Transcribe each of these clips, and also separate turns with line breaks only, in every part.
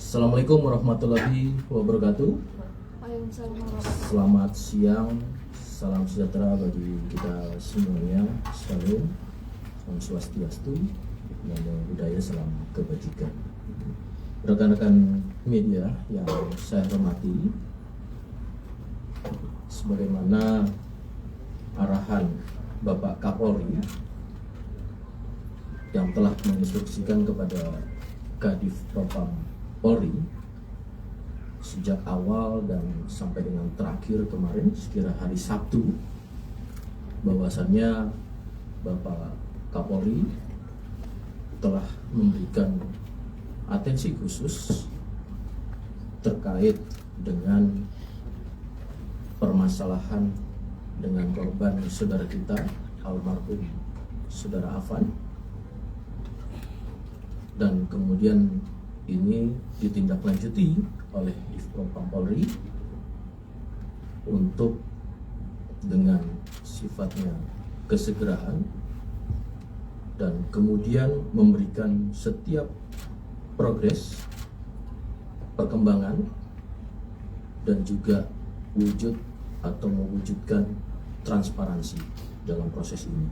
Assalamualaikum warahmatullahi wabarakatuh. Selamat siang, salam sejahtera bagi kita semuanya. Salam swastiastu, namo buddhaya, salam kebajikan. Rekan-rekan media yang saya hormati, sebagaimana arahan Bapak Kapolri yang telah menginstruksikan kepada Kadif Propam Polri sejak awal dan sampai dengan terakhir kemarin sekira hari Sabtu, bahwasannya Bapak Kapolri telah memberikan atensi khusus terkait dengan permasalahan dengan korban saudara kita almarhum saudara Afan, dan kemudian ini ditindaklanjuti oleh Divpropam Polri untuk dengan sifatnya kesegeraan dan kemudian memberikan setiap progres, perkembangan, dan juga wujud atau mewujudkan transparansi dalam proses ini.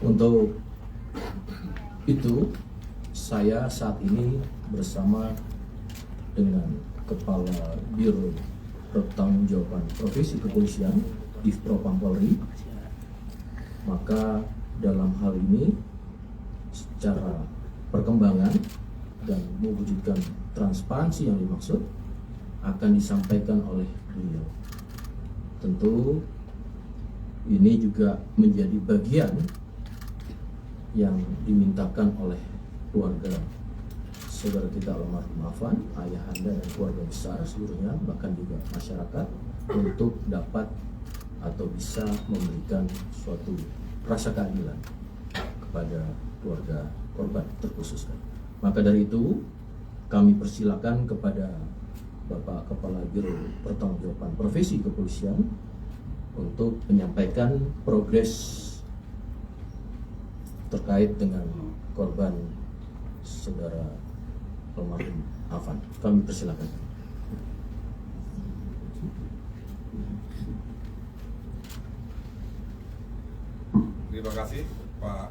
Untuk itu, saya saat ini bersama dengan Kepala Biro Pertanggungjawaban Profesi Kepolisian Divpropam Polri. Maka dalam hal ini secara perkembangan dan mewujudkan transparansi yang dimaksud akan disampaikan oleh beliau. Tentu ini juga menjadi bagian yang dimintakan oleh keluarga saudara kita almarhum Afan, ayahanda dan keluarga besar seluruhnya, bahkan juga masyarakat, untuk dapat atau bisa memberikan suatu rasa keadilan kepada keluarga korban terkhususkan. Maka dari itu kami persilakan kepada Bapak Kepala Biro Pertanggungjawaban Profesi Kepolisian untuk menyampaikan progres terkait dengan korban saudara almarhum Afan. Kami persilakan.
Terima kasih Pak.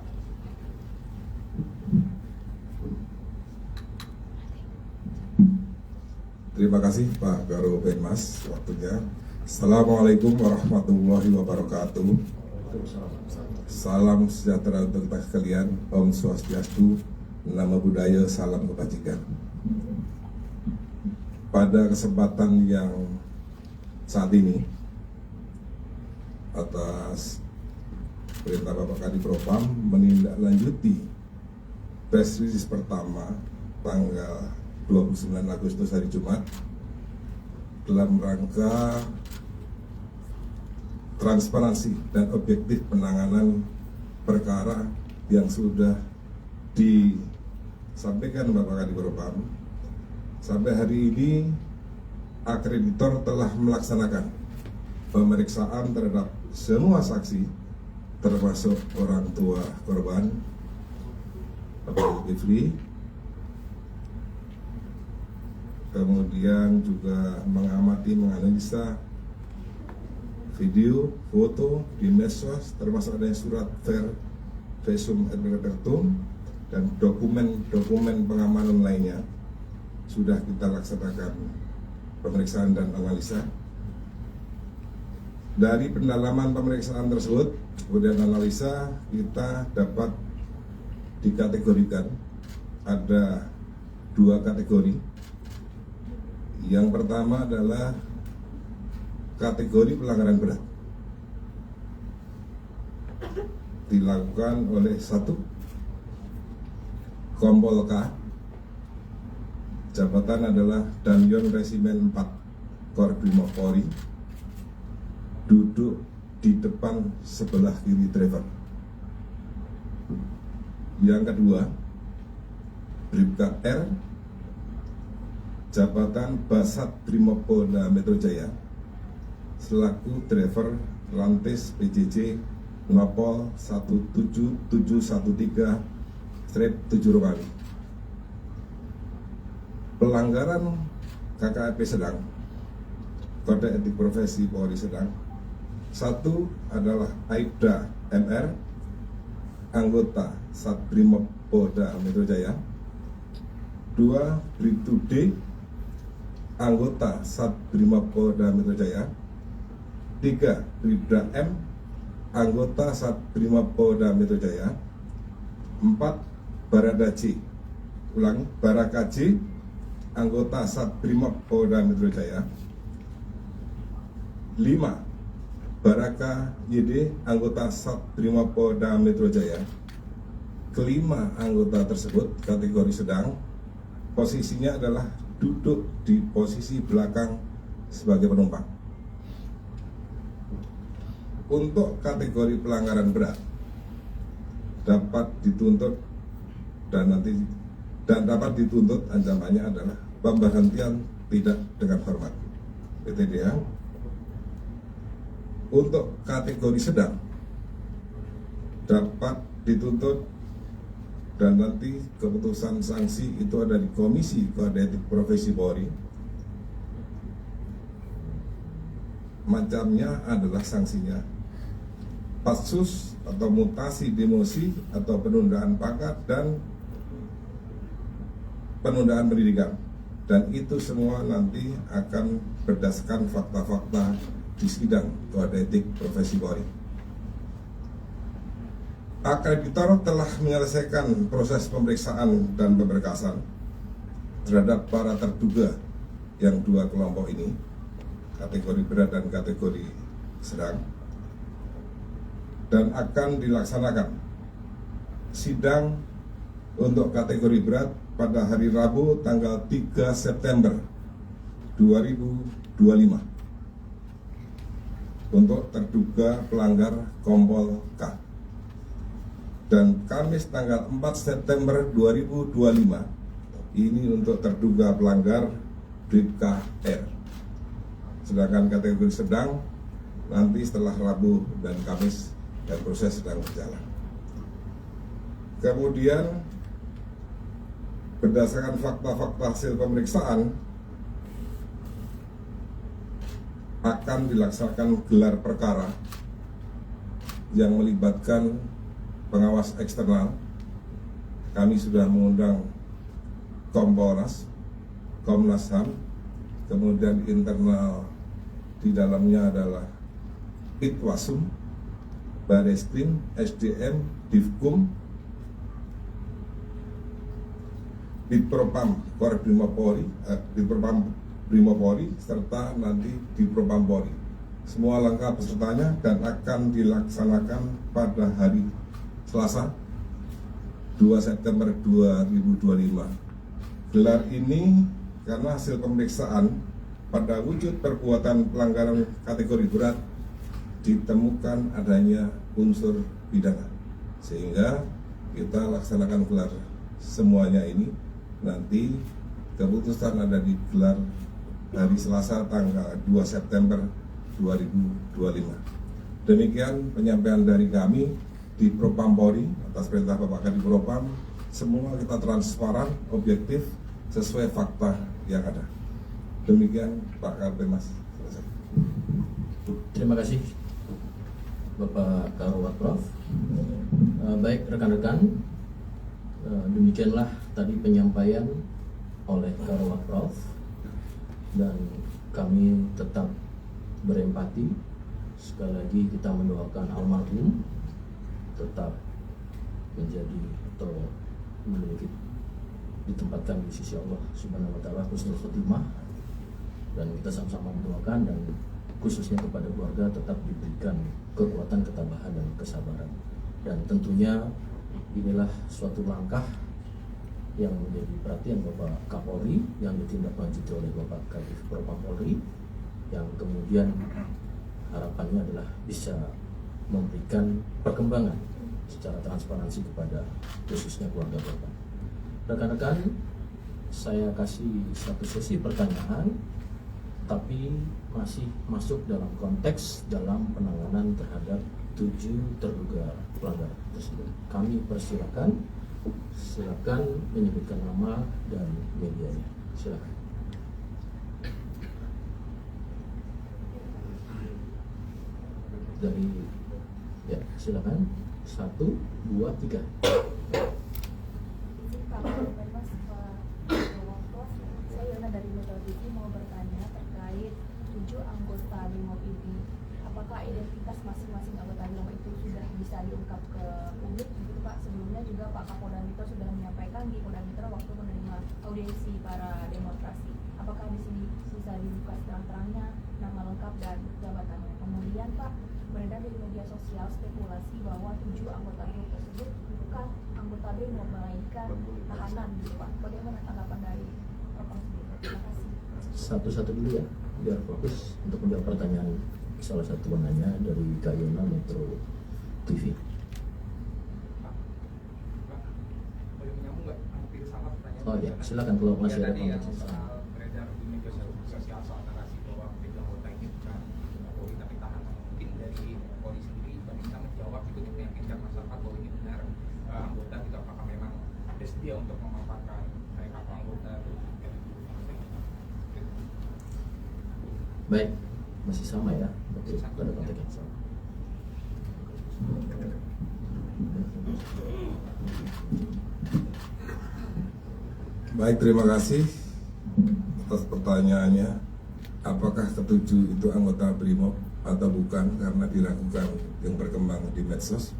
Terima kasih Pak Karo Penmas waktunya. Assalamualaikum warahmatullahi wabarakatuh. Salam sejahtera untuk kita sekalian. Om Swastiastu, Namo Buddhaya, salam kebajikan. Pada kesempatan yang saat ini, atas perintah Bapak Kadif Propam menindaklanjuti press release pertama tanggal 29 Agustus hari Jumat dalam rangka transparansi dan objektif penanganan perkara yang sudah disampaikan Bapak Kadif Propam. Sampai hari ini akreditor telah melaksanakan pemeriksaan terhadap semua saksi, termasuk orang tua korban Bapak Zulkifli, kemudian juga mengamati, menganalisa video, foto di medsos, termasuk adanya surat visum et repertum dan dokumen pengamanan lainnya. Sudah kita laksanakan pemeriksaan dan analisa. Dari pendalaman pemeriksaan tersebut, kemudian analisa, kita dapat dikategorikan ada 2 kategori. Yang pertama adalah kategori pelanggaran berat, dilakukan oleh 1 Kompol K, jabatan adalah Danyon Resimen 4 Korbrimob Polri, duduk di depan sebelah kiri driver. Yang kedua, Bribka R, jabatan Basat Brimopolda Metro Jaya, selaku driver Lantis PJJ Nopol 17713/7 Romawi. pelanggaran KKP sedang, Kode Etik Profesi Polri sedang. Satu adalah Aibda MR, anggota Satbrimopolda Metro Jaya. Dua, Bribtu D, anggota Satbrimopolda Metro Jaya. Tiga, Bribda M, anggota Satbrimopolda Metro Jaya. Empat, Barada C, Baraka C, anggota Satbrimopolda Metro Jaya. 5. Baraka YD, anggota Satbrimopolda Metro Jaya. Kelima anggota tersebut kategori sedang, posisinya adalah duduk di posisi belakang sebagai penumpang. Untuk kategori pelanggaran berat dapat dituntut dan dapat dituntut ancamannya adalah pemberhentian tidak dengan hormat (PTDH). Untuk kategori sedang dapat dituntut dan nanti keputusan sanksi itu ada di Komisi Kode Etik Profesi Polri. Macamnya adalah sanksinya patsus atau mutasi demosi atau penundaan pangkat dan penundaan pendidikan, dan itu semua nanti akan berdasarkan fakta-fakta di sidang Kode Etik Profesi Polri. Akreditor telah menyelesaikan proses pemeriksaan dan pemberkasan terhadap para terduga yang dua kelompok ini, kategori berat dan kategori sedang, dan akan dilaksanakan sidang untuk kategori berat pada hari Rabu tanggal 3 September 2025 untuk terduga pelanggar Kompol K, dan Kamis tanggal 4 September 2025 ini untuk terduga pelanggar Bribka R. Sedangkan kategori sedang nanti setelah Rabu dan Kamis dan proses sedang berjalan. Kemudian berdasarkan fakta-fakta hasil pemeriksaan akan dilaksanakan gelar perkara yang melibatkan pengawas eksternal. Kami sudah mengundang Kompolnas, Komnas HAM, kemudian internal di dalamnya adalah Itwasum, Bareskrim, SDM, Divkum, Ditpropam Korbrimopolri, Ditpropam Brimopolri, serta nanti di Propam Polri. Semua lengkap pesertanya dan akan dilaksanakan pada hari Selasa 2 September 2025. Gelar ini karena hasil pemeriksaan pada wujud perbuatan pelanggaran kategori berat ditemukan adanya unsur pidana, sehingga kita laksanakan gelar semuanya ini. Nanti keputusan ada di gelar hari Selasa tanggal 2 September 2025. Demikian penyampaian dari kami di Propam Polri atas perintah Bapak Kadif Propam. Semua kita transparan, objektif, sesuai fakta yang ada. Demikian Pak Kapolres.
Terima kasih Bapak Karowat Prof. Baik rekan-rekan, demikianlah tadi penyampaian oleh Karowat Prof, dan kami tetap berempati. Sekali lagi kita mendoakan almarhum tetap menjadi atau memiliki ditempatkan di sisi Allah Subhanahu wa taala husnul khotimah, dan kita sama-sama mendoakan dan khususnya kepada keluarga tetap diberikan kekuatan, ketabahan dan kesabaran. Dan tentunya inilah suatu langkah yang menjadi perhatian Bapak Kapolri yang ditindaklanjuti oleh Bapak Kadif Propam Polri, yang kemudian harapannya adalah bisa memberikan perkembangan secara transparansi kepada khususnya keluarga Bapak. Rekan-rekan, saya kasih satu sesi pertanyaan, tapi masih masuk dalam konteks dalam penanganan terhadap 7 terduga pelanggar tersebut. Kami persilakan, silakan menyebutkan nama dan medianya. silakan. Dari ya silakan 1, 2, 3.
Saya Yona dari Metro TV mau bertanya terkait 7 anggota BRIMOB ini. Apakah identitas masing-masing anggota BRIMOB itu sudah bisa diungkap ke publik? Begitu Pak, sebelumnya juga Pak Kapolda Metro sudah menyampaikan di Polda Metro waktu menerima audiensi para demonstrasi. Apakah di sini bisa dibuka terang-terangnya nama lengkap dan jabatannya? Kemudian Pak, beredar di media sosial spekulasi bahwa 7 anggota BRIMOB tersebut bukan anggota BRIMOB melainkan tahanan gitu Pak. Bagaimana tanggapan dari Propam sendiri? Terima kasih.
Satu-satu dulu ya, biar fokus untuk menjawab pertanyaan salah satu penanya dari Kak Yona Metro TV. Oh ya, silakan kalau masih ada komentar.
Beredar di media sosial soal narasi bahwa tiga anggota ini bukan Polri tapi tahanan, mungkin dari Polri sendiri bisa menjawab itu untuk meyakinkan masyarakat bahwa ini benar anggota itu, apakah memang bersedia untuk memaparkan mereka anggota itu.
Baik, masih sama ya, pada konteks yang sama.
Baik, terima kasih atas pertanyaannya. Apakah ketujuh itu anggota BRIMOB atau bukan, karena diragukan yang berkembang di medsos.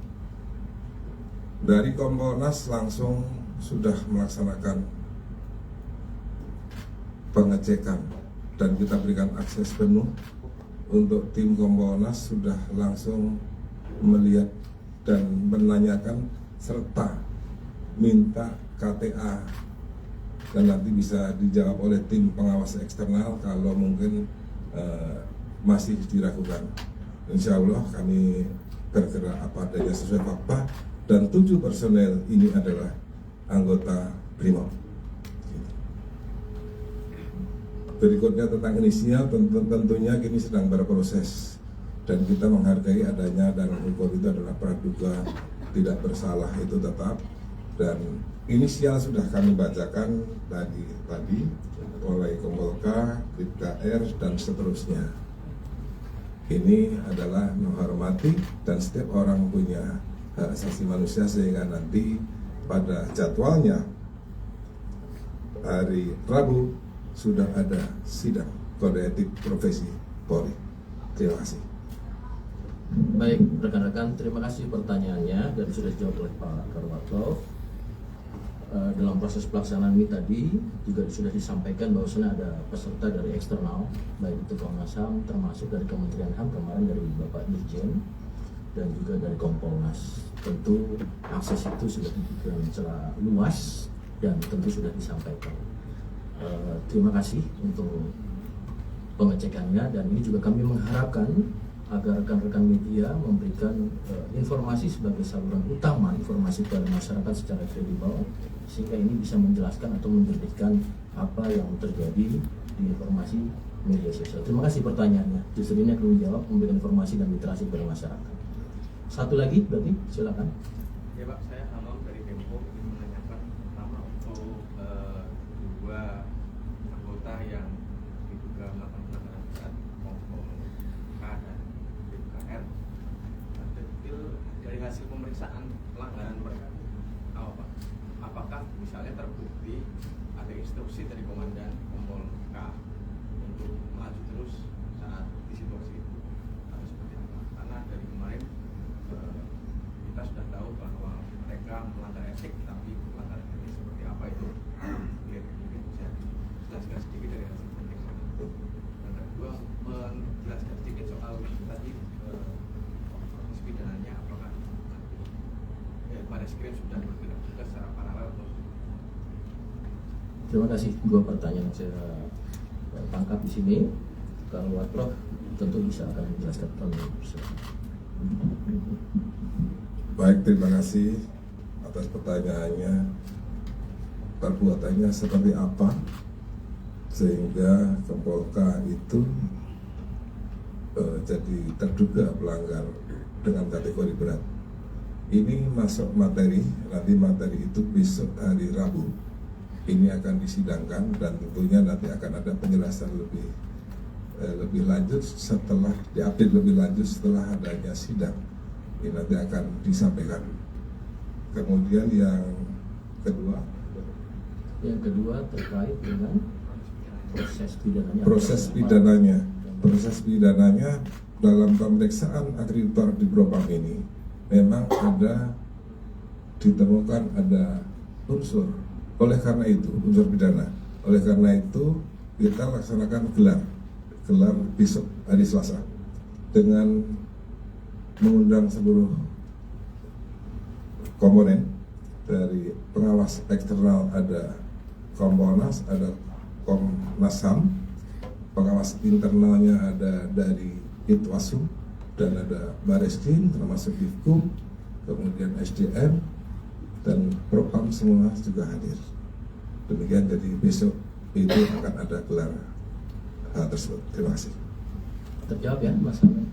Dari Kompolnas langsung sudah melaksanakan pengecekan dan kita berikan akses penuh untuk tim Kompolnas, sudah langsung melihat dan menanyakan serta minta KTA, dan nanti bisa dijawab oleh tim pengawas eksternal kalau mungkin masih diragukan. Insya Allah kami bergerak apa adanya sesuai fakta, dan 7 personel ini adalah anggota BRIMOB. Berikutnya tentang inisial, tentunya kini sedang berproses, dan kita menghargai adanya dalam hukum itu adalah praduga tidak bersalah itu tetap, dan inisial sudah kami bacakan tadi oleh Kompolka, Bribka R, dan seterusnya. Ini adalah menghormati, dan setiap orang punya hak asasi manusia, sehingga nanti pada jadwalnya hari Rabu sudah ada sidang kode etik profesi Polri. Terima kasih.
Baik, rekan-rekan, terima kasih pertanyaannya dan sudah dijawab oleh Pak Karwatlo. Dalam proses pelaksanaan ini tadi juga sudah disampaikan bahwasanya ada peserta dari eksternal, baik itu Komnas HAM, termasuk dari Kementerian HAM kemarin dari Bapak Dirjen, dan juga dari Kompolnas. Tentu akses itu sudah diberikan secara luas dan tentu sudah disampaikan. Terima kasih untuk pengecekannya, dan ini juga kami mengharapkan agar rekan-rekan media memberikan informasi sebagai saluran utama informasi kepada masyarakat secara kredibel, sehingga ini bisa menjelaskan atau menjernihkan apa yang terjadi di informasi media sosial. Terima kasih pertanyaannya. Justru ini akan menjawab, memberikan informasi dan literasi kepada masyarakat. Satu lagi berarti, silakan.
Ya Pak, saya Hamam dari Tempo ingin menanyakan pertama untuk 2 anggota yang diduga melakukan pelanggaran berat, Kompol K dan BKR. Detail dari hasil pemeriksaan pelanggaran mereka apa Pak? Apakah misalnya terbukti ada instruksi dari Komandan Kompol K untuk maju terus saat di situasi itu, atau seperti apa? Karena dari kemarin kita sudah tahu bahwa mereka melanggar etik, tapi pelanggaran etik seperti apa itu mungkin bisa jelaskan sedikit dari hasil pemeriksaan itu. Dan kedua, menjelaskan sedikit soal tadi proses pidananya, apakah Barreskrim sudah bergerak juga secara paralel atau?
Terima kasih. 2 pertanyaan yang saya tangkap di sini. Kalau Prof tentu bisa akan menjelaskan penuh.
Baik, terima kasih atas pertanyaannya. Perbuatannya seperti apa sehingga Kompolka itu jadi terduga pelanggar dengan kategori berat. Ini masuk materi, nanti materi itu besok hari Rabu ini akan disidangkan dan tentunya nanti akan ada penjelasan lebih lanjut setelah diupdate lebih lanjut setelah adanya sidang. Ini nanti akan disampaikan. Kemudian yang kedua
terkait dengan
proses pidananya dalam pemeriksaan akreditor di Propam ini memang ditemukan ada unsur unsur pidana. Oleh karena itu kita laksanakan gelar besok hari Selasa dengan mengundang seluruh komponen. Dari pengawas eksternal ada Kompolnas, ada Komnas HAM, pengawas internalnya ada dari Itwasum dan ada Bareskrim termasuk Divkum, kemudian SDM dan Propam semua juga hadir. Demikian, jadi besok itu akan ada gelar hal tersebut. Terima kasih.
Terjawab ya Mas Amin.